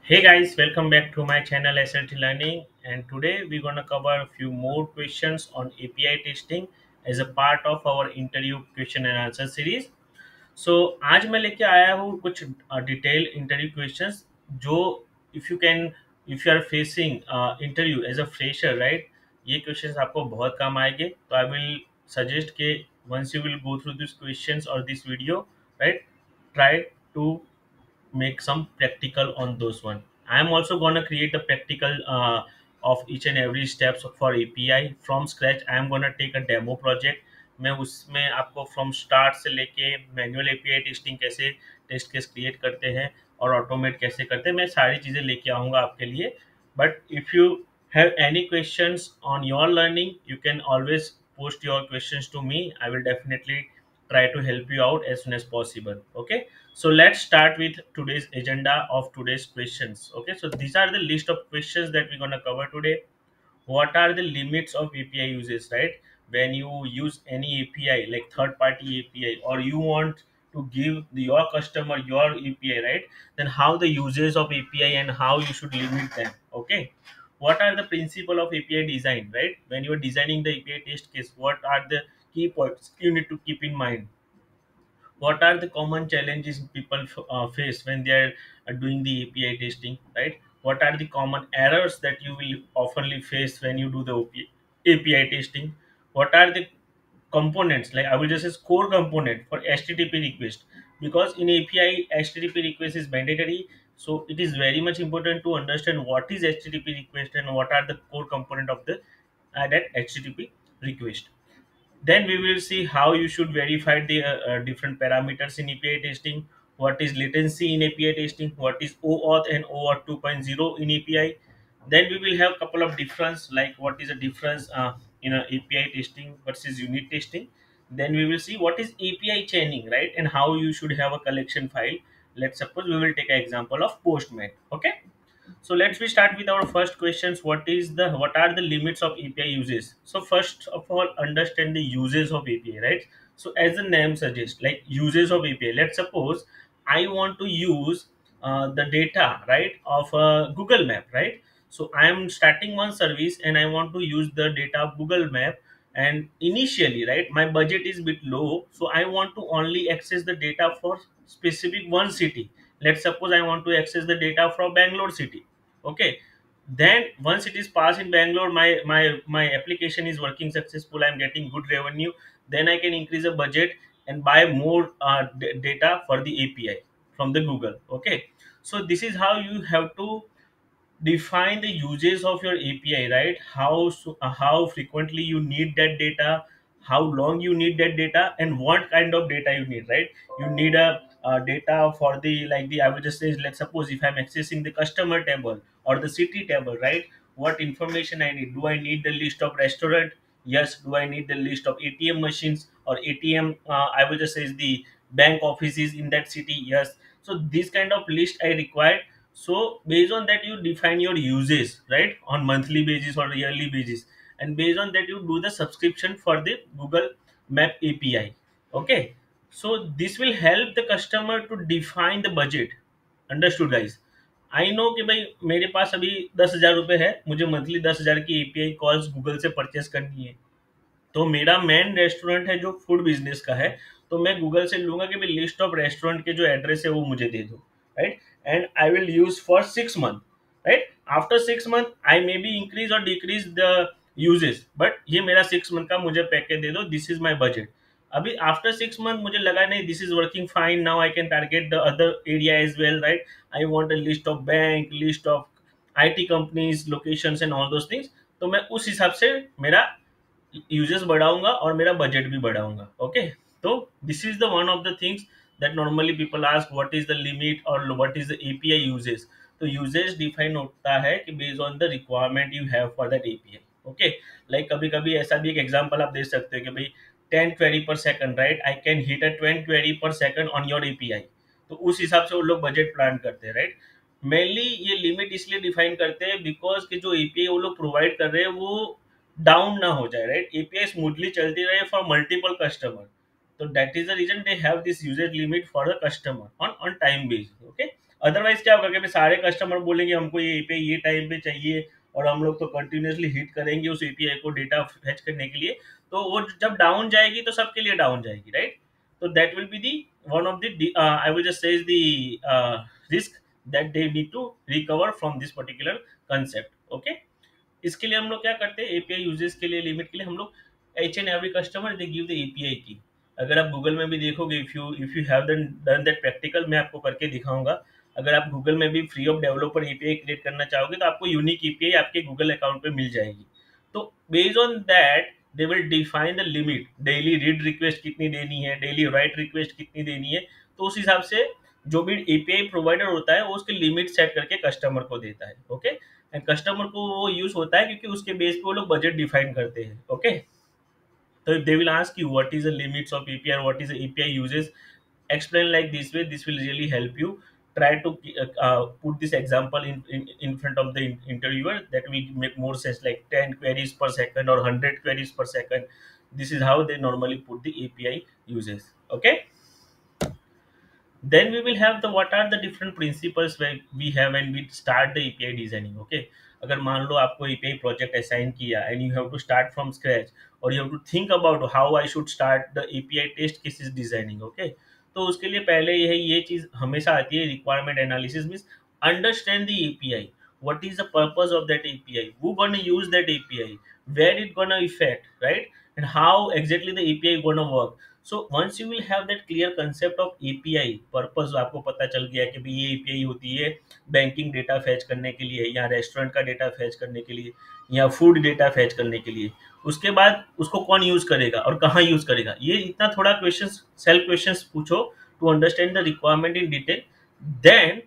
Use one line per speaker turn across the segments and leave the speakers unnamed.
Hey guys, welcome back to my channel SLT Learning, and today we're gonna cover a few more questions on API testing as a part of our interview question and answer series. सो आज मैं लेके आया हूँ कुछ detail interview questions जो if you are facing interview as a fresher, right, ये questions आपको बहुत काम आएंगे। तो आई विल सजेस्ट के once you will go through this questions और this video, right, try to make some practical on those one. I am also gonna create a practical of each and every steps for API from scratch. I am gonna take a demo project. मैं उसमें आपको from start से लेके manual API testing कैसे test case create करते हैं और automate कैसे करते हैं, मैं सारी चीज़ें लेके आऊँगा आपके लिए। But if you have any questions on your learning, you can always post your questions to me. I will definitely try to help you out as soon as possible. Okay, so let's start with today's agenda of today's questions. Okay, so these are the list of questions that we're going to cover today. What are the limits of API uses, right? When you use any API like third party API, or you want to give your customer your API, right, then how the uses of API and how you should limit them. Okay, what are the principle of API design, right? When you are designing the API test case, what are the key points you need to keep in mind? What are the common challenges people face when they are doing the API testing, right? What are the common errors that you will oftenly face when you do the API testing? What are the components, like I will just say core component for HTTP request, because in API HTTP request is mandatory. So it is very much important to understand what is HTTP request and what are the core component of the that HTTP request. Then we will see how you should verify the different parameters in API testing. What is latency in API testing? What is OAuth and OAuth 2.0 in API? Then we will have couple of difference, like what is the difference in a API testing versus unit testing. Then we will see what is API chaining, right, and how you should have a collection file. Let's suppose we will take an example of Postman. Okay, so let's we start with our first questions. What are the limits of API uses? So first of all, understand the uses of API, right? So as the name suggests, like uses of API. Let's suppose I want to use the data, right, of Google Map, right? So I am starting one service and I want to use the data of Google Map. And initially, right, my budget is bit low, so I want to only access the data for specific one city. Let's suppose I want to access the data from Bangalore city. Okay, then once it is passed in Bangalore, my application is working successful, I'm getting good revenue, then I can increase the budget and buy more data for the API from the Google. Okay, so this is how you have to define the uses of your API, right? How frequently you need that data, how long you need that data, and what kind of data you need, right? You need a data for the, like the, I would just say, let's suppose if I'm accessing the customer table or the city table, right? What information I need? Do I need the list of restaurant? Yes. Do I need the list of ATM machines or ATM? I would just say is the bank offices in that city. Yes. So this kind of list I require. So based on that you define your uses, right, on monthly basis or yearly basis, and based on that you do the subscription for the Google Map API. Okay, so this will help the customer to define the budget. Understood guys? I know कि भाई मेरे पास अभी 10,000 रुपये है, मुझे monthly 10,000 की API calls Google से purchase करनी है। तो मेरा मेन रेस्टोरेंट है जो फूड बिजनेस का है, तो मैं गूगल से लूंगा कि भाई लिस्ट ऑफ रेस्टोरेंट के जो एड्रेस है वो मुझे दे दो, right, and I will use for 6 month, right. After 6 month I may be increase और डिक्रीज द यूजेस, बट ये मेरा 6 मंथ का मुझे पैकेज दे दो, दिस इज माई बजट। अभी आफ्टर 6 मंथ मुझे लगा नहीं this is working fine, now I can target the other area as well, right. I want a list of bank, list of IT companies, locations and all those things. तो मैं उस हिसाब से मेरा uses बढ़ाऊंगा और मेरा बजट भी बढ़ाऊंगा। ओके, तो this is the one of the things that normally people ask what is the limit और what is the API uses. तो यूजेस डिफाइन होता है कि based on the requirement you have for that API. Okay, like कभी कभी ऐसा भी एक एग्जांपल आप दे सकते हो कि भाई 10 क्वेरी पर second, right, I can hit a 20 query पर सेकंड ऑन योर एपीआई। तो उस हिसाब से वो लोग बजट प्लान करते हैं, राइट। मेनली ये लिमिट इसलिए डिफाइन करते हैं बिकॉज कि जो एपीआई वो लोग प्रोवाइड कर रहे हैं वो डाउन ना हो जाए, राइट, एपीआई स्मूथली चलती रहे फॉर मल्टीपल कस्टमर। तो that is the reason they have this usage limit for the customer on time base. Okay, otherwise क्या होगा कि भाई सारे कस्टमर बोलेंगे हमको ये एपीआई ये टाइम पे चाहिए, और हम लोग तो कंटिन्यूअसली हिट करेंगे उस एपीआई को डेटा फेच करने के लिए, तो वो जब डाउन जाएगी तो सबके लिए डाउन जाएगी, राइट? तो that will be the one of the I will just say risk that they need to recover from this particular concept. Okay, इसके लिए हम लोग क्या करते हैं, एपीआई यूजेस के लिए लिमिट के लिए हम लोग H and every customer they give the API की। अगर आप गूगल में भी देखोगे, if you have done that practical, मैं आपको करके दिखाऊंगा। अगर आप गूगल में भी free of developer API create करना चाहोगे तो आपको यूनिक एपीआई आपके गूगल अकाउंट पे मिल जाएगी। तो based on that they will define the limit, daily read request कितनी देनी है, डेली राइट रिक्वेस्ट कितनी देनी है। तो उस हिसाब से जो भी एपीआई प्रोवाइडर होता है वो उसकी लिमिट सेट करके कस्टमर को देता है। ओके, एंड कस्टमर को वो यूज होता है क्योंकि उसके बेस पे वो लोग बजट डिफाइन करते हैं। Okay, so if they will ask you what is the limits of API or what is the API uses, explain like this way. This will really help you. Try to put this example in front of the interviewer. That will make more sense. Like 10 queries per second or 100 queries per second. This is how they normally put the API uses. Okay. Then we will have the what are the different principles where we have when we start the API designing. Okay, अगर मान लो आपको API project assign किया and you have to start from scratch, or you have to think about how I should start the API test cases designing. Okay, तो उसके लिए पहले ये चीज हमेशा आती है, requirement analysis means understand the API, what is the purpose of that API, who gonna use that API, where it gonna affect, right, and how exactly the API gonna work. So once you will have that clear concept of API purpose, आपको पता चल गया कि भाई ये API होती है banking data fetch करने के लिए, या रेस्टोरेंट का डेटा फैच करने के लिए, या फूड डेटा फैच करने के लिए, उसके बाद उसको कौन यूज करेगा और कहाँ यूज करेगा, ये इतना थोड़ा क्वेश्चन, सेल्फ क्वेश्चन पूछो to understand the requirement in detail. Then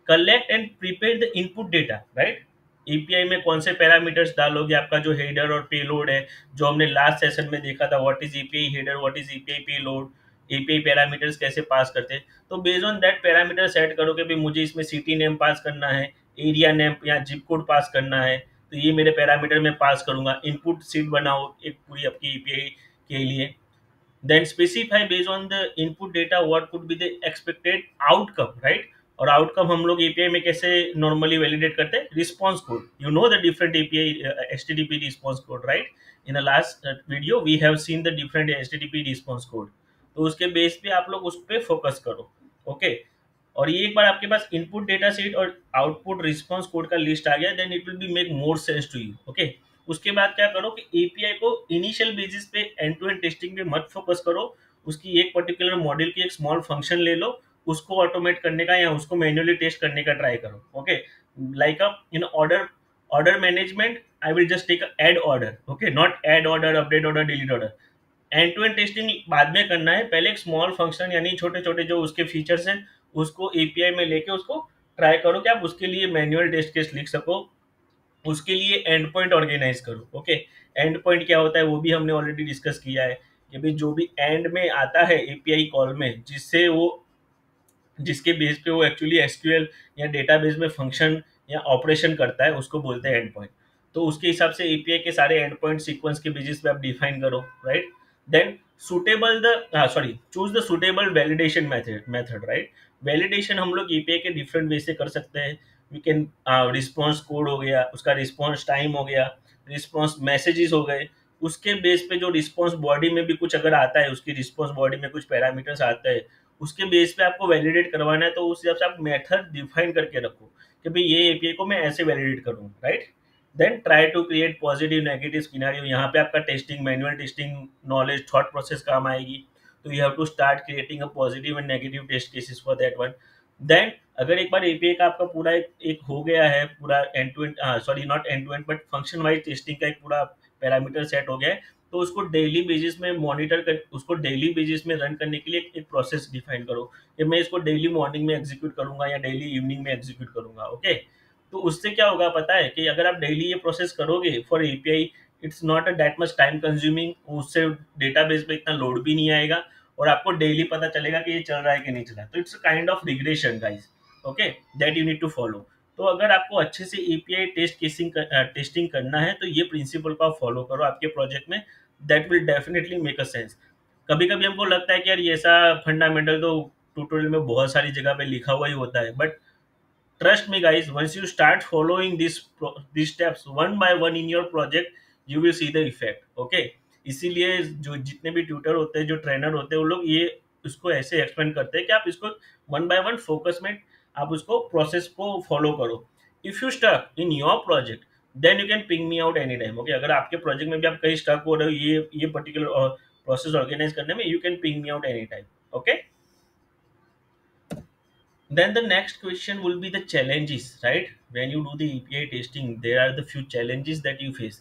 collect and prepare the input data, right? API में कौन से पैरामीटर्स डालोगे, आपका जो हेडर और पेलोड है, जो हमने लास्ट सेशन में देखा था, what is API header, what is API payload, API parameters कैसे पास करते हैं। तो based on that parameter set करो कि भाई मुझे इसमें सिटी नेम पास करना है, एरिया नेम या जिप कोड पास करना है, तो ये मेरे पैरामीटर में पास करूंगा। इनपुट सीट बनाओ एक पूरी आपकी एपीआई के लिए। Then specify based on the input data what could be the expected outcome, right? और आउटकम हम लोग एपीआई में कैसे नॉर्मली वैलिडेट करते हैं, response code, you know the different API HTTP response code, right? In the last video we have seen the different HTTP response code. तो उसके base पे आप लोग उस पर फोकस करो। ओके, और ये एक बार आपके पास इनपुट डेटा सेट और आउटपुट रिस्पॉन्स कोड का लिस्ट आ गया, then it will be make more sense to you. Okay, उसके बाद क्या करो कि एपीआई को इनिशियल बेसिस पे एंड टू एंड टेस्टिंग पे मत फोकस करो। उसकी एक पर्टिकुलर मॉडल की एक स्मॉल फंक्शन ले लो, उसको ऑटोमेट करने का या उसको मैन्युअली टेस्ट करने का ट्राई करो। Okay, like a in order management I will just take add order, okay, not add order, update order, delete order. End to end testing बाद में करना है, पहले एक स्मॉल फंक्शन यानी छोटे छोटे जो उसके फीचर्स हैं उसको एपीआई में लेके उसको ट्राई करो कि आप उसके लिए मैनुअल टेस्ट केस लिख सको, उसके लिए एंड पॉइंट ऑर्गेनाइज करो। ओके, एंड पॉइंट क्या होता है वो भी हमने ऑलरेडी डिस्कस किया है कि भाई जो भी एंड में आता है एपीआई कॉल में, जिससे वो जिसके बेस पे वो एक्चुअली एसक्यूएल या डेटाबेस में फंक्शन या ऑपरेशन करता है उसको बोलते हैं एंड पॉइंट। तो उसके हिसाब से एपीआई के सारे एंड पॉइंट सीक्वेंस के बेसिस पे आप डिफाइन करो, right? Then suitable the sorry choose the suitable validation method, right? Validation हम लोग एपीआई के डिफरेंट वे से कर सकते हैं। वी कैन रिस्पॉन्स कोड हो गया, उसका रिस्पॉन्स टाइम हो गया, रिस्पॉन्स मैसेजेस हो गए, उसके बेस पे जो रिस्पॉन्स बॉडी में भी कुछ अगर आता है, उसकी रिस्पॉन्स बॉडी में कुछ पैरामीटर्स आता है, उसके बेस पे आपको वैलिडेट करवाना है, तो उस हिसाब से आप मेथड डिफाइन करके रखो कि भाई ये एपीआई को मैं ऐसे वैलिडेट करूँ, right? Then try to create positive negative scenario. यहाँ पे आपका testing, manual testing knowledge, thought process काम आएगी। तो you have to start creating a positive and negative test cases for that one. Then अगर एक बार एपीआई का आपका पूरा एक हो गया है, पूरा end to end, sorry not end to end but function wise testing का एक पूरा पैरामीटर सेट हो गया है, तो उसको डेली बेसिस में मॉनिटर कर, उसको डेली बेसिस में रन करने के लिए एक प्रोसेस डिफाइन करो कि मैं इसको डेली मॉर्निंग में एग्जीक्यूट करूंगा या डेली इवनिंग में एग्जीक्यूट करूंगा। ओके, तो उससे क्या होगा पता है कि अगर आप डेली ये प्रोसेस करोगे for API, it's not a that much time consuming, उससे डेटाबेस पे इतना लोड भी नहीं आएगा, और आपको डेली पता चलेगा कि ये चल रहा है कि नहीं चल रहा। तो it's kind of regression guys, okay, that you need to follow. तो अगर आपको अच्छे से एपीआई टेस्टिंग करना है तो ये प्रिंसिपल को आप फॉलो करो आपके प्रोजेक्ट में, that will definitely make a sense. कभी कभी हमको लगता है कि यार ये ऐसा फंडामेंटल तो ट्यूटोरियल में बहुत सारी जगह पे लिखा हुआ ही होता है, but trust me guys, once you start following these steps one by one in your project, you will see the effect. Okay, इसीलिए जो जितने भी ट्यूटर होते हैं, जो ट्रेनर होते हैं, वो लोग ये उसको ऐसे एक्सप्लेन करते हैं कि आप इसको वन बाय वन फोकस में आप उसको प्रोसेस को फॉलो करो. If you stuck in your project, then you can ping me out any time. Okay, अगर आपके प्रोजेक्ट में भी आप कहीं स्टक हो रहे हो ये पर्टिकुलर प्रोसेस ऑर्गेनाइज करने में, you can ping me out any time. Okay. Then the next question will be the challenges, right? When you do the API testing, there are the few challenges that you face.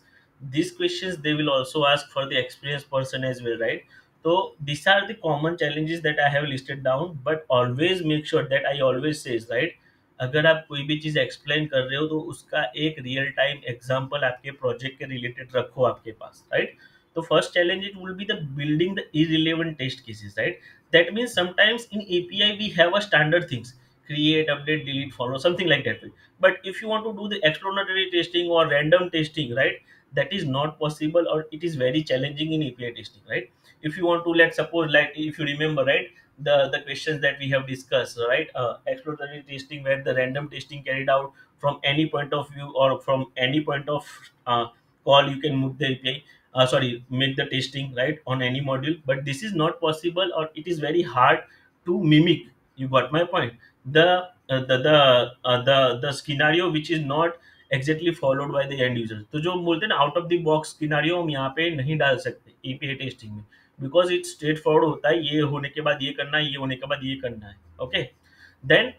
These questions they will also ask for the experienced person as well, right? So these are the common challenges that I have listed down, but always make sure that I always says, right? अगर आप कोई भी चीज़ explain कर रहे हो तो उसका एक रियल टाइम एग्जांपल आपके प्रोजेक्ट के रिलेटेड रखो आपके पास, राइट? तो first challenge it will be the building the irrelevant test cases, right? That means sometimes in API we have a standard things: create, update, delete, follow, something like that. But if you want to do the exploratory testing or random testing, right, that is not possible, or it is very challenging in API testing, right? If you want to, let's suppose, like if you remember, right, the questions that we have discussed, right, exploratory testing where the random testing carried out from any point of view or from any point of call, you can move the API, sorry, make the testing right on any module, but this is not possible, or it is very hard to mimic. You got my point. The scenario which is not exactly followed by the end user, तो जो बोलते हैं ना out of the box scenario, हम यहाँ पे नहीं डाल सकते एपीआई टेस्टिंग में, बिकॉज इट्स स्ट्रेट फॉरवर्ड होता है, ये होने के बाद ये करना है, ये होने के बाद ये करना है. Okay. Then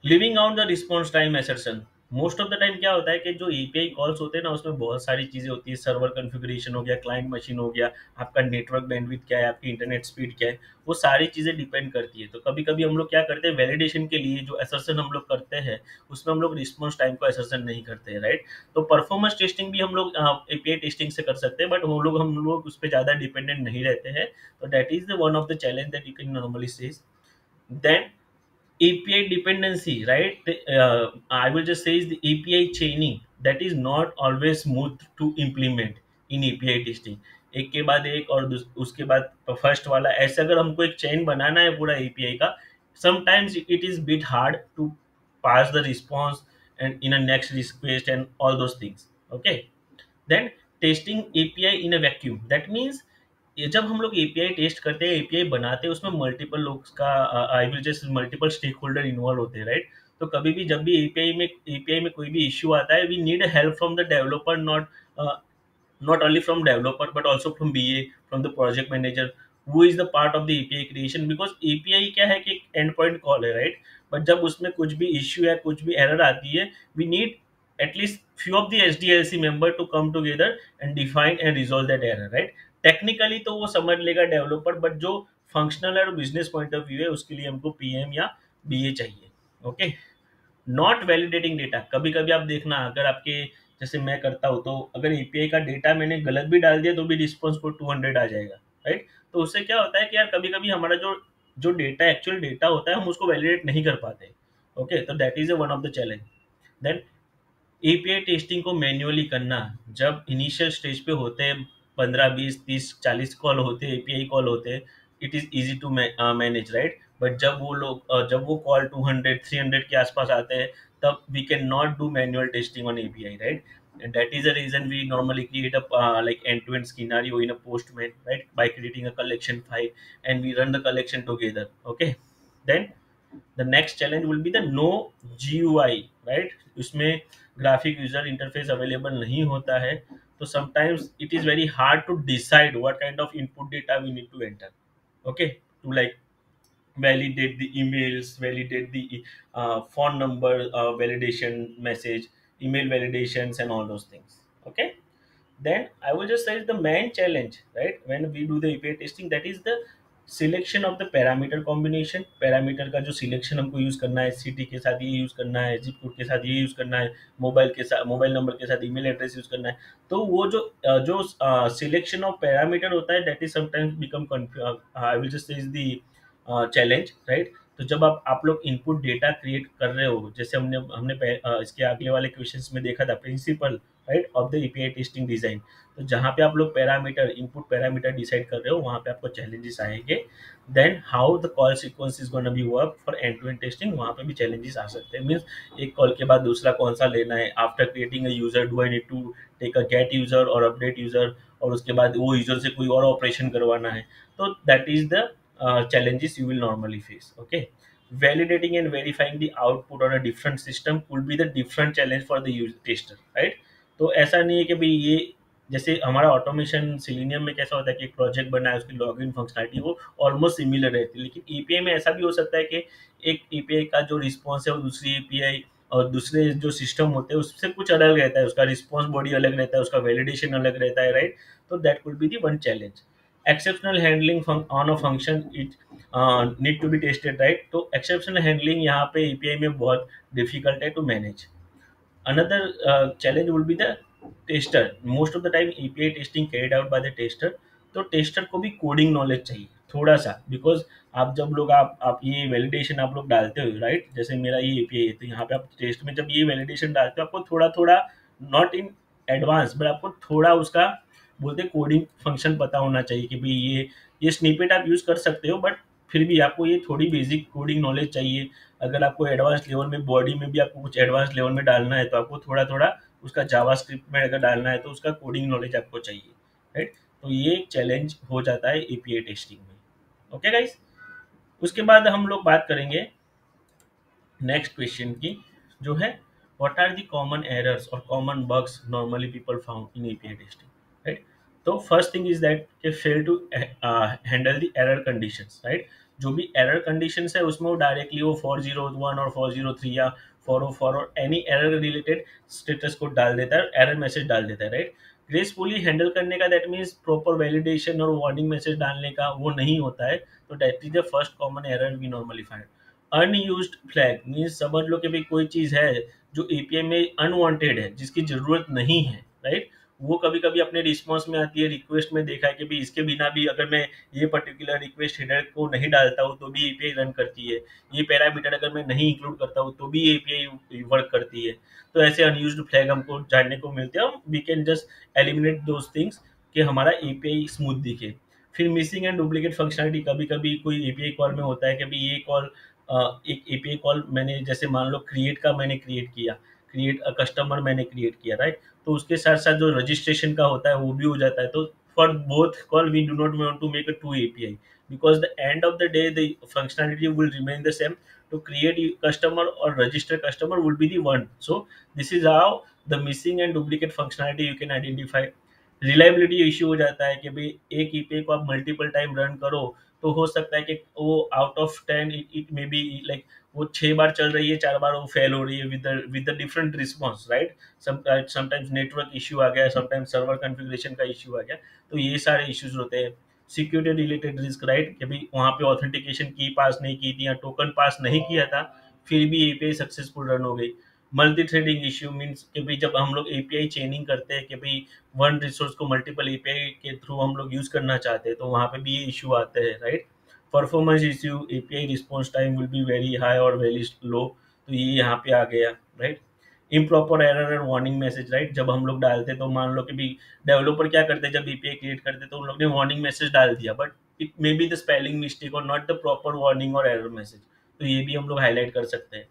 living out the response time assertion. Most of the time क्या होता है कि जो एपीआई कॉल्स होते हैं ना, उसमें बहुत सारी चीज़ें होती है. सर्वर कॉन्फ़िगरेशन हो गया, क्लाइंट मशीन हो गया, आपका नेटवर्क बैंडविड्थ क्या है, आपकी इंटरनेट स्पीड क्या है, वो सारी चीज़ें डिपेंड करती है. तो कभी कभी हम लोग क्या करते हैं, वैलिडेशन के लिए जो असर्शन हम लोग करते हैं, उसमें हम लोग रिस्पॉन्स टाइम को असर्शन नहीं करते हैं, राइट? तो परफॉर्मेंस टेस्टिंग भी हम लोग एपीआई टेस्टिंग से कर सकते हैं, बट हम लोग उस पर ज़्यादा डिपेंडेंट नहीं रहते हैं. तो that is the one of the challenge that you can normally say. Then API dependency, right? I will just say is the API chaining that is not always smooth to implement in API testing. एक के बाद एक और उसके बाद first वाला, ऐसे अगर हमको एक चेन बनाना है पूरा API का, sometimes it is bit hard to pass the response and in a next request and all those things. Okay. Then testing API in a vacuum, that means ये जब हम लोग एपीआई टेस्ट करते हैं, API बनाते हैं, उसमें मल्टीपल लोग का, I will just, multiple stakeholder involve होते हैं, राइट? तो कभी भी जब भी एपीआई में कोई भी इश्यू आता है, we need help from the developer, not only from developer but also from BA, from the project manager who is the part of the API creation, because API क्या है कि एक एंड पॉइंट कॉल है, right? But जब उसमें कुछ भी issue है, कुछ भी एरर आती है, we need at least few of the SDLC member to come together and define and resolve that error, right? Technically तो वो समझ लेगा डेवलपर, बट जो फंक्शनल और बिजनेस पॉइंट ऑफ व्यू है, उसके लिए हमको पीएम या बीए चाहिए. ओके. Not validating data. कभी कभी आप देखना, अगर आपके, जैसे मैं करता हूँ, तो अगर एपीआई का डेटा मैंने गलत भी डाल दिया तो भी रिस्पॉन्स को 200 आ जाएगा, राइट? तो उससे क्या होता है कि यार कभी कभी हमारा जो जो डेटा, एक्चुअल डेटा होता है, हम उसको वैलिडेट नहीं कर पाते. ओके. तो that is one of the challenge. Then API testing को मैन्युअली करना, जब इनिशियल स्टेज पे होते हैं, 15 20 30 40 कॉल होते हैं, एपीआई कॉल होते हैं, it is easy to manage, right? But जब वो लोग जब वो कॉल 200 300 के आसपास आते हैं, तब we can not do manual testing on API, right? And that is the reason we normally create a like end-to-end scenario in a postman, right, by creating a collection file, and we run the collection together. Okay. Then the next challenge will be the no GUI, right? उसमें graphic user interface available नहीं होता है, तो sometimes it is very hard to decide what kind of input data we need to enter. Okay. To like validate the emails, validate the phone number, validation message, email validations, and all those things. Okay. Then I will just say the main challenge, right, when we do the API testing, that is the selection of the parameter combination. Parameter का जो selection हमको use करना है, city के साथ ये use करना है, जिप कोड के साथ ये यूज करना है, मोबाइल के साथ, मोबाइल नंबर के साथ ईमेल एड्रेस यूज करना है. तो वो जो जो सिलेक्शन ऑफ पैरामीटर होता है, that is sometimes become I will just से इज द चैलेंज, राइट? तो जब आप लोग इनपुट डेटा क्रिएट कर रहे हो, जैसे हमने हमने इसके अगले वाले क्वेश्चंस में देखा था, principle right, of the API testing design. तो जहाँ पे आप लोग पैरामीटर, इनपुट पैरामीटर डिसाइड कर रहे हो, वहाँ पे आपको चैलेंजेस आएंगे। Then how the call sequence is gonna be work for end to end testing, वहाँ पे भी चैलेंजेस आ सकते हैं। मीन्स एक कॉल के बाद दूसरा कौन सा लेना है, after creating a user do I need to take a get user और अपडेट यूजर, और उसके बाद वो यूजर से कोई और ऑपरेशन करवाना है। तो that is the challenges you will normally face. Okay, validating and verifying the output on a different system could be the different challenge for the user tester, right? तो ऐसा नहीं है कि भाई ये, जैसे हमारा ऑटोमेशन सिलेनियम में कैसा होता है कि एक प्रोजेक्ट बना है, उसकी लॉगिन फंक्शनलिटी वो ऑलमोस्ट सिमिलर रहती है, लेकिन एपीआई में ऐसा भी हो सकता है कि एक एपीआई का जो रिस्पॉन्स है वो दूसरी एपीआई और दूसरे जो सिस्टम होते हैं उससे कुछ अलग रहता है, उसका रिस्पॉन्स बॉडी अलग रहता है, उसका वैलिडेशन अलग रहता है, राइट? तो that could be the one challenge. Exceptional handling on a function it need to be tested, right? तो एक्सेप्शनल हैंडलिंग यहाँ पे एपीआई में बहुत डिफिकल्ट है to manage. Another challenge will be the tester. Most of the time API testing carried out by the tester, तो tester को भी coding knowledge चाहिए थोड़ा सा, बिकॉज आप जब लोग आप ये वैलिडेशन आप लोग डालते हो, राइट? जैसे मेरा ये एपीआई है, तो यहाँ पे आप टेस्ट में जब ये वैलिडेशन डालते हो, आपको थोड़ा थोड़ा, नॉट इन एडवांस बट आपको थोड़ा उसका बोलते कोडिंग फंक्शन पता होना चाहिए कि भाई ये स्निपेट आप यूज कर सकते हो, बट फिर भी आपको ये थोड़ी बेसिक कोडिंग नॉलेज चाहिए। अगर आपको एडवांस लेवल में बॉडी में भी आपको कुछ एडवांस लेवल में डालना है, तो आपको थोड़ा थोड़ा उसका जावास्क्रिप्ट में अगर डालना है तो उसका कोडिंग नॉलेज आपको चाहिए, राइट? तो ये एक चैलेंज हो जाता है एपीआई टेस्टिंग में। ओके गाइस, उसके बाद हम लोग बात करेंगे नेक्स्ट क्वेश्चन की, जो है what are the common errors और common bugs normally people found in API testing, right? तो फर्स्ट थिंग इज दैट के fail to handle the error conditions, right? जो भी एरर कंडीशंस है उसमें वो डायरेक्टली वो 401 और 403 या 404 और एनी एरर रिलेटेड स्टेटस को डाल देता है, एरर मैसेज डाल देता है, राइट? ग्रेसफुली हैंडल करने का दैट मीन्स प्रॉपर वैलिडेशन और वार्निंग मैसेज डालने का वो नहीं होता है। तो that is the first common error we normally find. Unused flag means समझ लो कि भाई कोई चीज़ है जो एपीआई में अनवांटेड है, जिसकी ज़रूरत नहीं है, राइट? वो कभी कभी अपने रिस्पॉन्स में आती है, रिक्वेस्ट में देखा है कि भाई इसके बिना भी अगर मैं ये पर्टिकुलर रिक्वेस्ट हेडर को नहीं डालता हूँ तो भी एपीआई रन करती है, ये पैरामीटर अगर मैं नहीं इंक्लूड करता हूँ तो भी एपीआई वर्क करती है। तो ऐसे अनयूज्ड फ्लैग हमको जानने को मिलते हैं, we can just eliminate those things कि हमारा एपीआई स्मूथ दिखे। फिर मिसिंग एंड डुप्लीकेट फंक्शनलिटी, कभी कभी कोई एपीआई कॉल में होता है कि भाई ये कॉल, एक एपीआई कॉल मैंने जैसे मान लो क्रिएट का मैंने क्रिएट किया, क्रिएट अ कस्टमर मैंने क्रिएट किया, राइट? तो उसके साथ साथ जो रजिस्ट्रेशन का होता है वो भी हो जाता है। तो for both call we do not want to make a two API, because the end of the day the functionality will remain the same, to create customer or register customer will be the one. So this is how the missing and duplicate functionality you can identify। Reliability issue हो जाता है कि भाई एक EPI को आप multiple time run करो तो हो सकता है कि वो out of 10 it may be like वो 6 बार चल रही है, 4 बार वो फेल हो रही है with the different response, right? Sometimes network issue आ गया, समटाइम्स सर्वर कॉन्फ़िगरेशन का इश्यू आ गया। तो ये सारे इश्यूज होते हैं। Security related risk, right? कि भाई वहाँ पे ऑथेंटिकेशन की पास नहीं की थी या टोकन पास नहीं किया था, फिर भी एपीआई सक्सेसफुल रन हो गई। मल्टी थ्रेडिंग इश्यू मीन्स कि भाई जब हम लोग एपीआई चेनिंग करते हैं कि भाई वन रिसोर्स को मल्टीपल एपीआई के थ्रू हम लोग यूज करना चाहते हैं, तो वहाँ पे भी ये इशू आते हैं, right? Performance issue, API response time will be very high और वेरी लो, तो ये यहाँ पे आ गया, right? Improper error and warning message, right? जब हम लोग डालते हैं तो मान लो कि भी डेवलपर क्या करते हैं, जब एपीआई क्रिएट करते हैं तो उन लोग ने वार्निंग मैसेज डाल दिया, but it may be the spelling mistake और नॉट द प्रॉपर वार्निंग और एरर मैसेज। तो ये भी हम लोग हाईलाइट कर सकते हैं।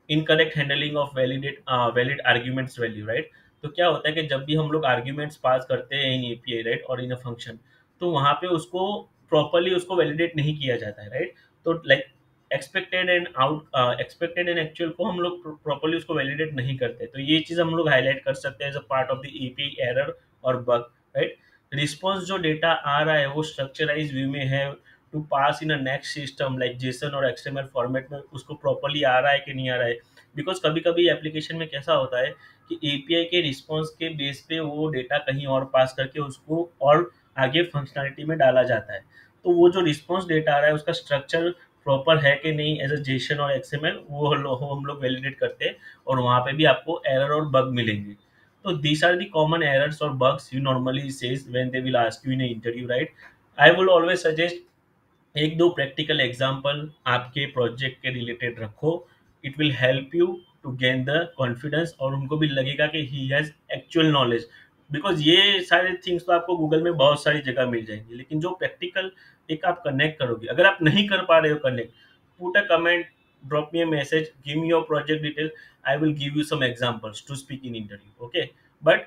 Incorrect handling of valid arguments value, right? तो क्या होता है कि जब भी हम लोग आर्ग्यूमेंट्स पास करते हैं इन एपीआई, राइट, और इन अ फंक्शन, तो वहाँ पे उसको प्रॉपरली उसको वैलिडेट नहीं किया जाता है, राइट? तो लाइक एक्सपेक्टेड एंड एक्चुअल को हम लोग प्रॉपरली उसको वैलिडेट नहीं करते, तो ये चीज़ हम लोग हाईलाइट कर सकते हैं as a part of the API error और बग, राइट? रिस्पॉन्स जो डेटा आ रहा है वो स्ट्रक्चराइज व्यू में है, to pass in a next system like JSON और एक्सएमएल फॉर्मेट में उसको प्रॉपरली आ रहा है कि नहीं आ रहा है। बिकॉज कभी कभी एप्लीकेशन में कैसा होता है कि एपीआई के रिस्पॉन्स के बेस पे वो डेटा कहीं और पास करके उसको और आगे फंक्शनलिटी में डाला जाता है। तो वो जो रिस्पॉन्स डेटा आ रहा है उसका स्ट्रक्चर प्रॉपर है कि नहीं एज अ जेसन और एक्सएमएल, वो हम लोग वैलिडेट करते हैं, और वहाँ पे भी आपको एरर और बग मिलेंगे। तो these are the common errors और bugs you normally says when they will ask you in interview, right? I will always suggest एक दो प्रैक्टिकल एग्जाम्पल आपके प्रोजेक्ट के रिलेटेड रखो, it will help you to gain the confidence, और उनको भी लगेगा कि he has actual knowledge. Because ये सारे थिंग्स तो आपको गूगल में बहुत सारी जगह मिल जाएंगी, लेकिन जो प्रैक्टिकल एक आप कनेक्ट करोगे, अगर आप नहीं कर पा रहे हो connect, put a comment, drop me a message, give me your project detail, I will give you some examples to speak in interview. Okay, but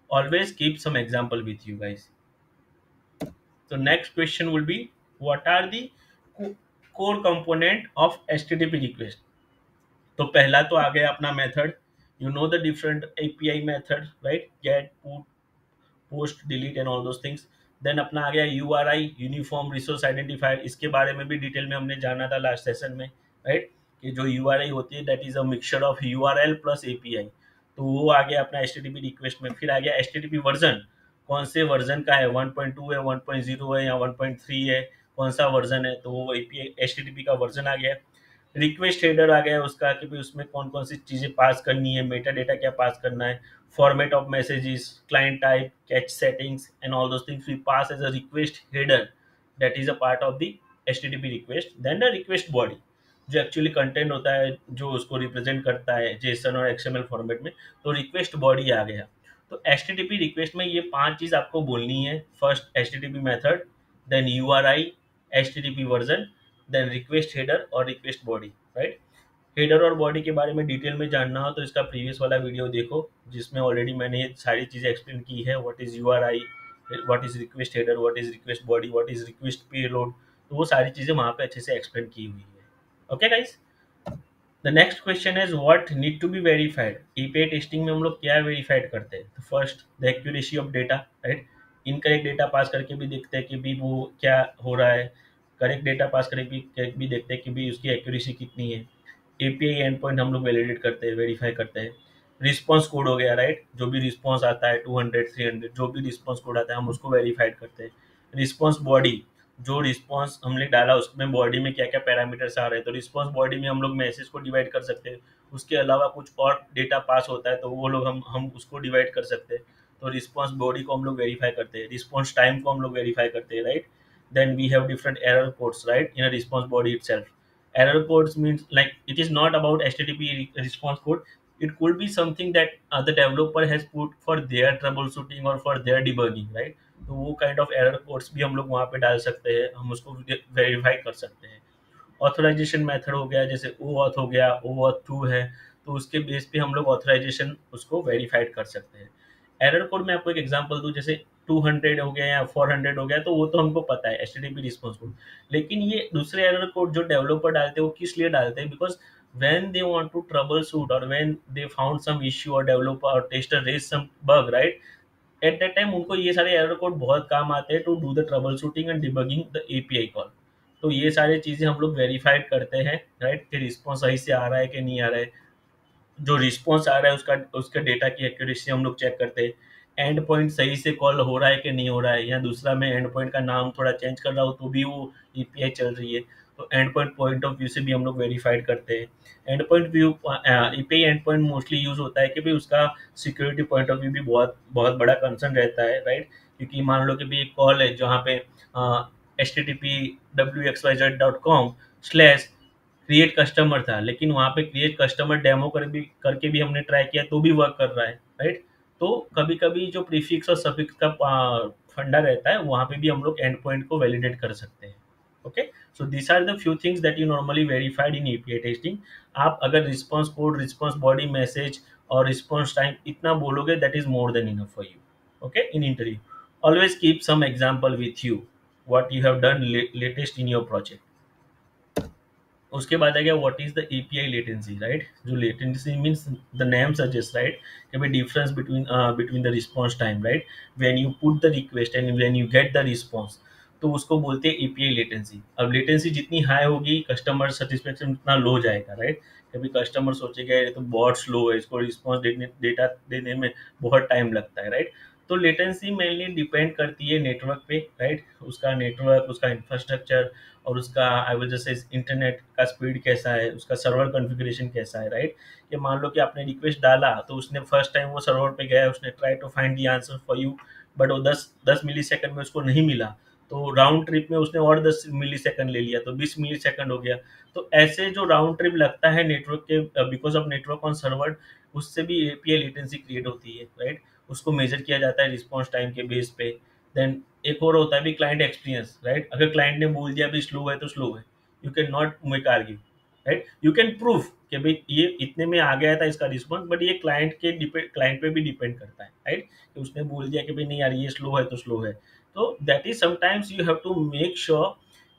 always keep some example with you guys. So next question will be, what are the core component of HTTP request? तो पहला तो आ गया अपना method, you know the different API method, right, get, put, post, delete and all those things. Then अपना आ गया URI, uniform resource identifier, इसके बारे में भी डिटेल में हमने जाना था लास्ट सेशन में, राइट, कि जो यूआरआई होती है that is a mixture of URL plus API. तो वो आ गया अपना एचटीटीपी रिक्वेस्ट में। फिर आ गया एचटीटीपी वर्जन, कौन से वर्जन का है, 1.2 है, 1.0 है या 1.3 है, कौन सा वर्जन है, तो वो एपीआई एचटीटीपी का वर्जन आ गया। रिक्वेस्ट हेडर आ गया उसका कि भाई उसमें कौन कौन सी चीज़ें पास करनी है, मेटा डेटा क्या पास करना है, format of messages, client type, cache settings, and all those things we pass as a request header, that is a part of the HTTP request. Then the request body, जो actually content होता है, जो उसको represent करता है Jason और XML format में, तो रिक्वेस्ट बॉडी आ गया। तो HTTP रिक्वेस्ट में ये 5 चीज़ आपको बोलनी है। First HTTP method, then URI, HTTP version, then request header और रिक्वेस्ट बॉडी, राइट। हेडर और बॉडी के बारे में डिटेल में जानना हो तो इसका प्रीवियस वाला वीडियो देखो, जिसमें ऑलरेडी मैंने ये सारी चीज़ें एक्सप्लेन की है, what is URI, what is request header, what is request body, what is request payload, तो वो सारी चीज़ें वहाँ पे अच्छे से एक्सप्लेन की हुई है। Okay guys, the next question is what need to be verified. API testing में हम लोग क्या वेरीफाइड करते हैं? तो first the accuracy of data, right, incorrect data pass करके भी देखते हैं कि भी वो क्या हो रहा है, करेक्ट डेटा पास करके भी देखते हैं कि भी उसकी एक्यूरेसी कितनी है। एपीआई एंड पॉइंट हम लोग वैलिडेट करते हैं, वेरीफाई करते हैं। रिस्पॉन्स कोड हो गया, राइट, जो भी रिस्पॉन्स आता है 200 300 जो भी रिस्पॉन्स कोड आता है हम उसको वेरीफाइड करते हैं। रिस्पॉन्स बॉडी, जो रिस्पॉन्स हमने डाला उसमें बॉडी में क्या क्या पैरामीटर्स आ रहे हैं, तो रिस्पॉन्स बॉडी में हम लोग मैसेज को डिवाइड कर सकते हैं। उसके अलावा कुछ और डेटा पास होता है तो वो लोग हम उसको डिवाइड कर सकते हैं। तो रिस्पॉन्स बॉडी को हम लोग वेरीफाई करते हैं, रिस्पॉन्स टाइम को हम लोग वेरीफाई करते हैं, right. Then we have different error codes, right, in a response body itself. Error codes means like it is not about HTTP response code. It could be something that the developer has put for their troubleshooting or for their debugging, right? तो वो kind of error codes भी हम लोग वहाँ पे डाल सकते हैं, हम उसको वेरीफाई कर सकते हैं। ऑथराइजेशन मेथड हो गया, जैसे ओ ऑथ हो गया, ओ ऑथ 2 है, तो उसके बेस पे हम लोग ऑथराइजेशन उसको वेरीफाइड कर सकते हैं। एरर कोड में आपको एक एग्जांपल दूं, जैसे 200 हो गया या 400 हो गया, तो वो तो हमको पता है एचटीटीपी रिस्पॉन्स कोड। लेकिन ये दूसरे एरर कोड जो डेवलपर डालते हैं वो किस लिए डालते हैं? Because when they want to troubleshoot or when they found some issue or developer or tester raised some bug, right, at that time उनको ये सारे एरर कोड बहुत काम आते हैं to do the trouble shooting and debugging the API call. तो ये सारी चीज़ें हम लोग वेरीफाइड करते हैं, राइट, कि रिस्पॉन्स सही से आ रहा है कि नहीं आ रहा है। जो रिस्पॉन्स आ रहा है उसका उसके डेटा की एक्यूरेसी हम लोग चेक करते हैं। एंड पॉइंट सही से कॉल हो रहा है कि नहीं हो रहा है, या दूसरा मैं एंड पॉइंट का नाम थोड़ा चेंज कर रहा हूँ तो भी वो ईपीआई चल रही है, तो end point point of view से भी हम लोग वेरीफाइड करते हैं। End point view, API end point mostly use होता है कि भाई उसका सिक्योरिटी पॉइंट ऑफ व्यू भी बहुत बहुत बड़ा कंसर्न रहता है, राइट। क्योंकि मान लो कि भी एक कॉल है जहाँ पे http wxyz.com/ क्रिएट कस्टमर था, लेकिन वहाँ पे क्रिएट कस्टमर डेमो करके भी हमने ट्राई किया तो भी वर्क कर रहा है, राइट। तो कभी कभी जो प्रीफिक्स और सफिक्स का फंडा रहता है वहाँ पे भी हम लोग एंड पॉइंट को वैलिडेट कर सकते हैं। Okay, so this are the few things that you normally verified in API testing. आप अगर response code, response body, message और रिस्पॉन्स टाइम इतना बोलोगे, that is more than enough for you. Okay, in interview always keep some example with you, what you have done latest in your project. उसके बाद आ गया what is the API latency, right. जो latency means the name suggest, right, कि भाई difference between the response time, right, when you put the request and when you get the response, तो उसको बोलते हैं एपीआई लेटेंसी। अब latency जितनी high होगी कस्टमर सेटिस्फेक्शन उतना लो जाएगा, राइट। कभी कस्टमर सोचेगा ये तो बहुत स्लो है, इसको रिस्पॉन्स डेटा देने में बहुत टाइम लगता है, राइट। तो लेटेंसी मेनली डिपेंड करती है नेटवर्क पे, राइट, उसका नेटवर्क, उसका इंफ्रास्ट्रक्चर और उसका आई विल जस्ट से इंटरनेट का स्पीड कैसा है, उसका सर्वर कॉन्फ़िगरेशन कैसा है, राइट। ये मान लो कि आपने रिक्वेस्ट डाला तो उसने फर्स्ट टाइम वो सर्वर पे गया, उसने try to find the answer for you, but वो 10 मिली सेकंड में उसको नहीं मिला, तो राउंड ट्रिप में उसने और 10 मिली सेकंड ले लिया तो 20 मिली सेकंड हो गया। तो ऐसे जो राउंड ट्रिप लगता है नेटवर्क के because of network on server, उससे भी एपीआई लेटेंसी क्रिएट होती है, राइट। उसको मेजर किया जाता है रिस्पॉन्स टाइम के बेस पे। देन एक और होता है भी क्लाइंट एक्सपीरियंस, राइट। अगर क्लाइंट ने बोल दिया भी स्लो है तो स्लो है, you can not make argue, right. You can prove कि भाई ये इतने में आ गया था इसका रिस्पॉन्स, बट ये क्लाइंट पे भी डिपेंड करता है, राइट। कि उसने बोल दिया कि भाई नहीं यार ये स्लो है तो स्लो है। तो that is sometimes you have to make sure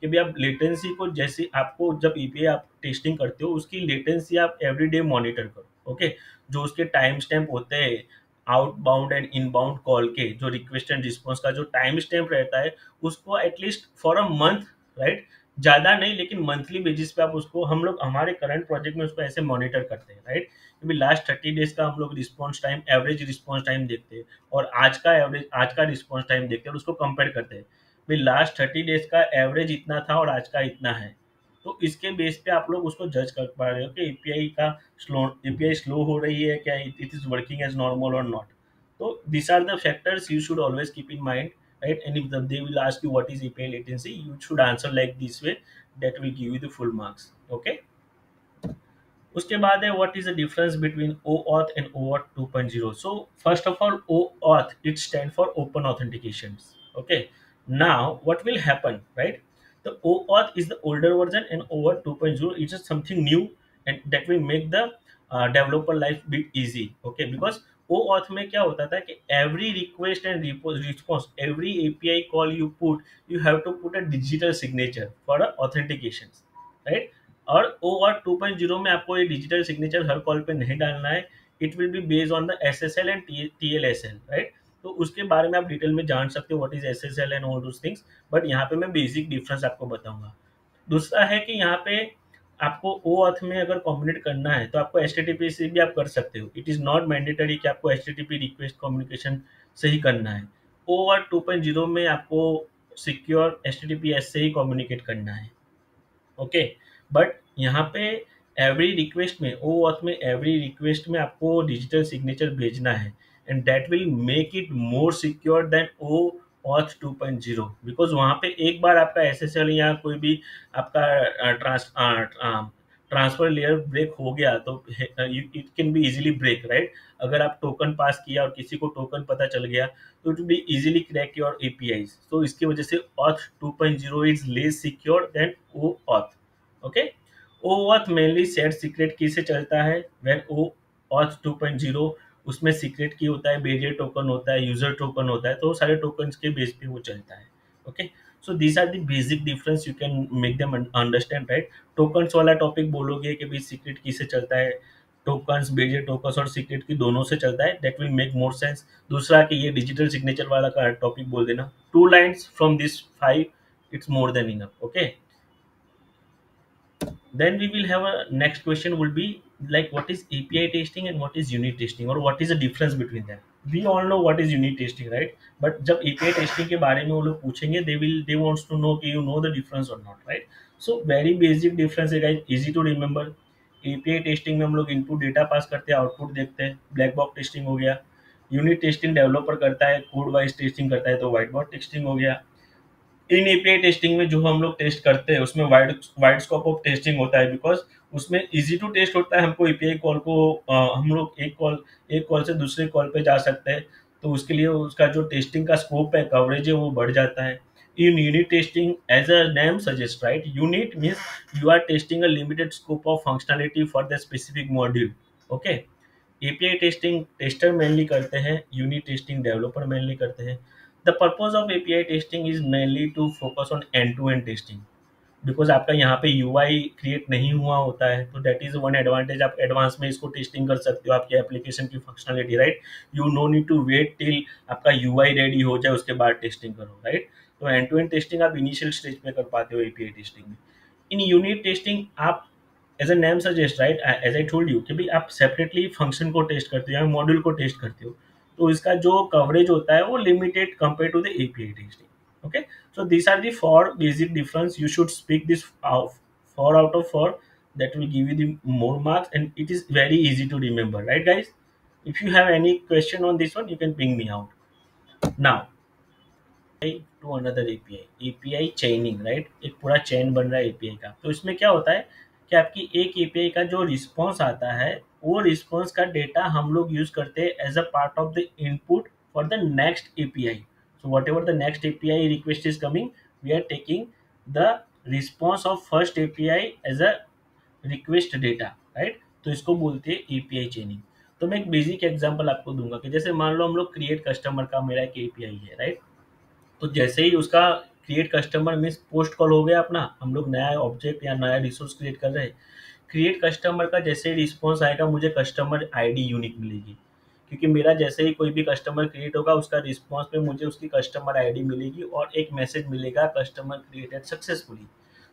कि भाई आप लेटेंसी को, जैसे आपको जब ईपीआई आप टेस्टिंग करते हो उसकी लेटेंसी आप एवरीडे मॉनिटर करो, ओके। जो उसके टाइम स्टैम्प होते हैं आउटबाउंड एंड इनबाउंड कॉल के, जो रिक्वेस्ट एंड रिस्पॉन्स का जो टाइम स्टैम्प रहता है, उसको at least for a month, right, ज़्यादा नहीं लेकिन मंथली बेसिस पे आप उसको, हम लोग हमारे करंट प्रोजेक्ट में उसको ऐसे मॉनिटर करते हैं, राइट। क्योंकि लास्ट 30 डेज का हम लोग response time, average response time देखते हैं, और आज का रिस्पॉन्स टाइम देखते हैं और उसको कंपेयर करते हैं। भाई लास्ट 30 डेज का एवरेज इतना था और आज का इतना है। तो इसके बेस पे आप लोग उसको जज कर पा रहे हो कि एपीआई का एपीआई स्लो हो रही है क्या, it is working as normal और not. So these are the factors you should always keep in mind, right? And if they will ask you what is API latency, you should answer like this way. That will give you the full marks. Okay. उसके बाद है what is the difference between OAuth and OAuth 2.0. So first of all, OAuth it stand for open authentications. Okay. Now what will happen, right? The OAuth is the older version and OAuth 2.0 is just something new, and that will make the developer life bit easy. Okay, because OAuth में क्या होता था कि every request and response, every API call you put, you have to put a digital signature for the authentications, right? और ओ और 2.0 में आपको ये डिजिटल सिग्नेचर हर कॉल पे नहीं डालना है। It will be based on the SSL and TLSL, right. तो उसके बारे में आप डिटेल में जान सकते हो what is SSL and all those things, but यहाँ पे मैं बेसिक डिफरेंस आपको बताऊंगा। दूसरा है कि यहाँ पे आपको ओ ऑथ में अगर कम्युनिकेट करना है तो आपको एचटीटीपी से भी आप कर सकते हो। इट इज़ नॉट मैंडेटरी कि आपको एचटीटीपी रिक्वेस्ट कम्युनिकेशन से ही करना है। ओ और 2.0 में आपको सिक्योर एचटीटीपीएस से ही कम्युनिकेट करना है, ओके। बट यहाँ पे एवरी रिक्वेस्ट में, ओ ऑथ में एवरी रिक्वेस्ट में आपको डिजिटल सिग्नेचर भेजना है, and that will make it more secure than OAuth 2.0। Because वहाँ पे एक बार आपका एसएसएल या कोई भी आपका ट्रांसफर लेयर ब्रेक हो गया तो it can be easily break, right. अगर आप टोकन पास किया और किसी को टोकन पता चल गया तो it will be easily crack your API. तो इसकी वजह से auth 2.0 is less secure than OAuth, okay. OAuth mainly set secret key से चलता है, व्हेन OAuth 2.0 उसमें सीक्रेट की होता है, बेरियर टोकन होता है, यूजर टोकन होता है, तो सारे टोकन्स के बेस पे वो चलता है, okay. So these are the basic difference, you can make them understand, right. Tokens वाला टॉपिक बोलोगे कि भाई सीक्रेट की से चलता है, टोकन्स, बेरियर टोकन्स और सीक्रेट की दोनों से चलता है, that will make more sense. दूसरा कि ये डिजिटल सिग्नेचर वाला का टॉपिक बोल देना, 2 lines from this 5 it's more than enough, okay. Then we will have a next question will be like what is API testing and what is unit testing, or what is the difference between them. We all know what is unit testing, right? But जब API testing के बारे में वो लोग पूछेंगे, they wants to know कि you know the difference or not, right? So very basic difference है guys, easy to remember. API testing में हम लोग इनपुट डेटा पास करते हैं, आउटपुट देखते हैं, ब्लैक बॉक्स टेस्टिंग हो गया। यूनिट टेस्टिंग डेवलपर करता है, कोड वाइज टेस्टिंग करता है, तो व्हाइट बॉक्स टेस्टिंग हो गया। इन एपीआई टेस्टिंग में जो हम लोग टेस्ट करते हैं उसमें wide wide scope of testing होता है, बिकॉज उसमें इजी टू टेस्ट होता है। हमको एपीआई कॉल को हम लोग एक कॉल से दूसरे कॉल पे जा सकते हैं, तो उसके लिए उसका जो टेस्टिंग का स्कोप है, कवरेज है, वो बढ़ जाता है। In unit testing as a name suggest, right, unit means you are testing a limited scope of functionality for the specific module, okay. API testing tester mainly करते हैं, यूनिट टेस्टिंग डेवलपर मेनली करते हैं। The purpose of API testing is mainly to focus on end to end testing, because आपका यहाँ पे UI create नहीं हुआ होता है, तो दैट इज वन एडवांटेज। आप एडवांस में इसको टेस्टिंग कर सकते हो, आपके एप्लीकेशन की functionality, right. You no need to wait till आपका यूआई रेडी हो जाए उसके बाद टेस्टिंग करो, राइट। तो एंड टू एंड टेस्टिंग आप इनिशियल स्टेज में कर पाते हो एपीआई टेस्टिंग में। इन यूनिट टेस्टिंग आप as a name suggest, right, as I told you कि भाई आप सेपरेटली फंक्शन को टेस्ट करते हो या मॉड्यूल को टेस्ट करते हो, तो इसका जो कवरेज होता है वो limited compare to the API testing, okay. So these are the four basic difference. You should speak this out 4 out of 4. That will give you the more marks, and it is very easy to remember, right, guys? If you have any question on this one, you can ping me out now. To another API, API chaining, right, एक पूरा chain बन रहा है API का। तो इसमें क्या होता है कि आपकी एक एपीआई का जो रिस्पॉन्स आता है, वो रिस्पॉन्स का डेटा हम लोग यूज करते हैं as a part of the input for the next API. So whatever the next API request is coming, we are taking the response of first API as a request data, right. तो इसको बोलते हैं API चेनिंग। तो मैं एक basic example आपको दूंगा कि जैसे मान लो हम लोग क्रिएट कस्टमर का मेरा एक एपीआई है, राइट। तो जैसे ही उसका create customer means post call हो गया अपना, हम लोग नया ऑब्जेक्ट या नया रिसोर्स क्रिएट कर रहे हैं। क्रिएट कस्टमर का जैसे ही रिस्पॉन्स आएगा, मुझे कस्टमर आईडी यूनिक मिलेगी, क्योंकि मेरा जैसे ही कोई भी कस्टमर क्रिएट होगा, उसका रिस्पॉन्स में मुझे उसकी कस्टमर आईडी मिलेगी और एक मैसेज मिलेगा कस्टमर क्रिएटेड सक्सेसफुली।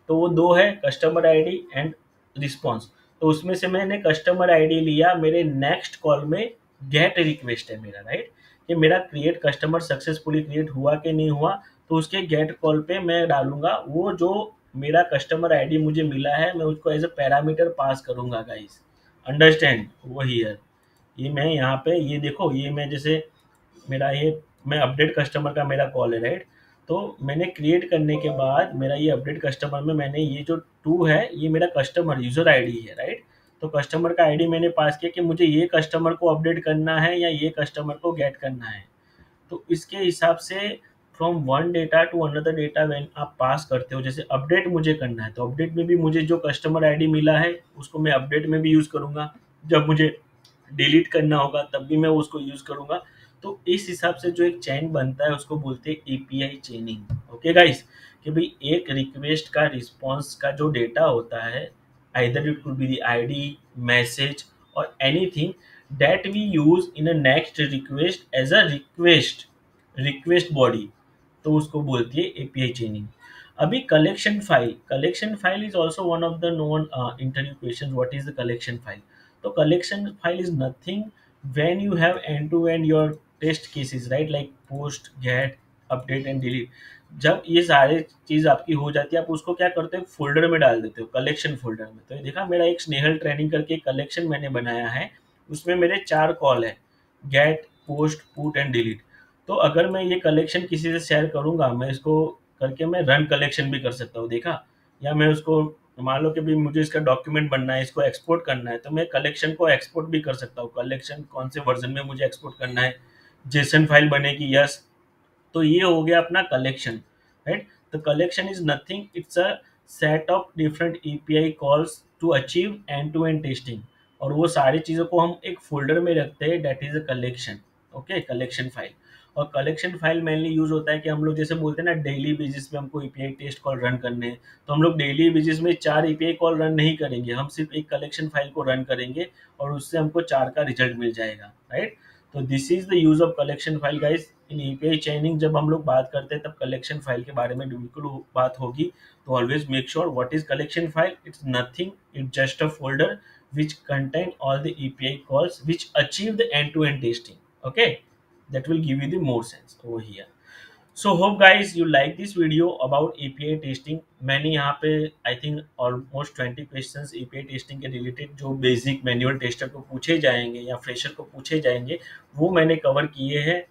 तो वो दो है, कस्टमर आईडी एंड रिस्पॉन्स। तो उसमें से मैंने कस्टमर आईडी लिया, मेरे नेक्स्ट कॉल में गेट रिक्वेस्ट है मेरा, राइट, कि मेरा क्रिएट कस्टमर सक्सेसफुली क्रिएट हुआ कि नहीं हुआ। तो उसके गेट कॉल पे मैं डालूंगा वो जो मेरा कस्टमर आईडी मुझे मिला है, मैं उसको एज अ पैरामीटर पास करूंगा गाइस। अंडरस्टैंड वो हियर, ये मैं यहाँ पे ये देखो, ये मैं जैसे मेरा ये मैं अपडेट कस्टमर का मेरा कॉल है, राइट। तो मैंने क्रिएट करने के बाद मेरा ये अपडेट कस्टमर में मैंने ये जो टू है, ये मेरा कस्टमर यूजर आईडी है, राइट। तो कस्टमर का आईडी मैंने पास किया कि मुझे ये कस्टमर को अपडेट करना है या ये कस्टमर को गेट करना है। तो इसके हिसाब से from one data to another data when आप पास करते हो, जैसे अपडेट मुझे करना है तो अपडेट में भी मुझे जो कस्टमर आईडी मिला है उसको मैं अपडेट में भी यूज करूंगा, जब मुझे डिलीट करना होगा तब भी मैं उसको यूज करूंगा। तो इस हिसाब से जो एक चेन बनता है उसको बोलते हैं एपीआई चेनिंग। ओके गाइस, कि भाई एक रिक्वेस्ट का रिस्पॉन्स का जो डेटा होता है, either it could be the id, message or anything that we use in a next request as a request body, तो उसको बोलती है एपीआई चेनिंग। अभी collection file is also one of the known interview question, what is the collection file. तो collection file is nothing when you have end to end your test cases, right, like post, get, update and delete. जब ये सारे चीज आपकी हो जाती है, आप उसको क्या करते हो, फोल्डर में डाल देते हो, कलेक्शन फोल्डर में। तो ये देखा, मेरा एक स्नेहल ट्रेनिंग करके कलेक्शन मैंने बनाया है, उसमें मेरे 4 कॉल है, get, post, put and delete. तो अगर मैं ये कलेक्शन किसी से शेयर करूंगा, मैं इसको करके मैं रन कलेक्शन भी कर सकता हूँ, देखा। या मैं उसको मान लो कि भी मुझे इसका डॉक्यूमेंट बनना है, इसको एक्सपोर्ट करना है, तो मैं कलेक्शन को एक्सपोर्ट भी कर सकता हूँ। कलेक्शन कौन से वर्जन में मुझे एक्सपोर्ट करना है, जेसन फाइल बनेगी, यस। तो ये हो गया अपना कलेक्शन, राइट। तो collection is nothing, it's a set of different API calls to achieve end to end testing. और वो सारी चीज़ों को हम एक फोल्डर में रखते हैं, that is a collection. Okay, collection file. और कलेक्शन फाइल मेनली यूज होता है कि हम लोग जैसे बोलते हैं ना, डेली बेसिस पे हमको एपीआई टेस्ट कॉल रन करने हैं, तो हम लोग डेली बेसिस में 4 एपीआई कॉल रन नहीं करेंगे, हम सिर्फ एक कलेक्शन फाइल को रन करेंगे और उससे हमको 4 का रिजल्ट मिल जाएगा, राइट। तो this is the use of collection file guys. In API चेनिंग जब हम लोग बात करते हैं तब कलेक्शन फाइल के बारे में बिल्कुल बात होगी। तो always make sure what is collection file, it's nothing, it's just a folder which contain all the API calls which achieve the end-to-end testing. Okay, that will give you the more sense over here. So hope guys you like this video about API testing। मैंने यहाँ पे I think almost 20 questions API testing के related जो basic manual tester को पूछे जाएंगे या fresher को पूछे जाएंगे, वो मैंने कवर किए हैं।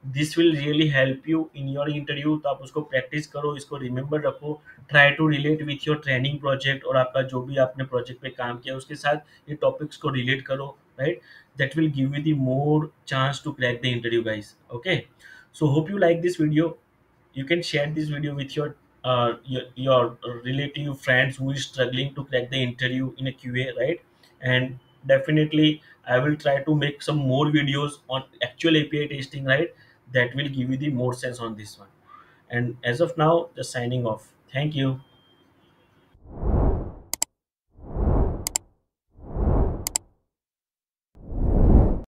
This will really help you in your interview. तो आप उसको प्रैक्टिस करो, इसको रिमेंबर रखो, try to relate with your training project, और आपका जो भी आपने प्रोजेक्ट पे काम किया उसके साथ ये टॉपिक्स को रिलेट करो, right. That will give you the more chance to crack the interview guys. Okay, so hope you like this video। You can share this video with your relative friends who is struggling to crack the interview in a QA, right? And definitely I will try to make some more videos on actual API testing, right, that will give you the more sense on this one. And as of now, just signing off. Thank you.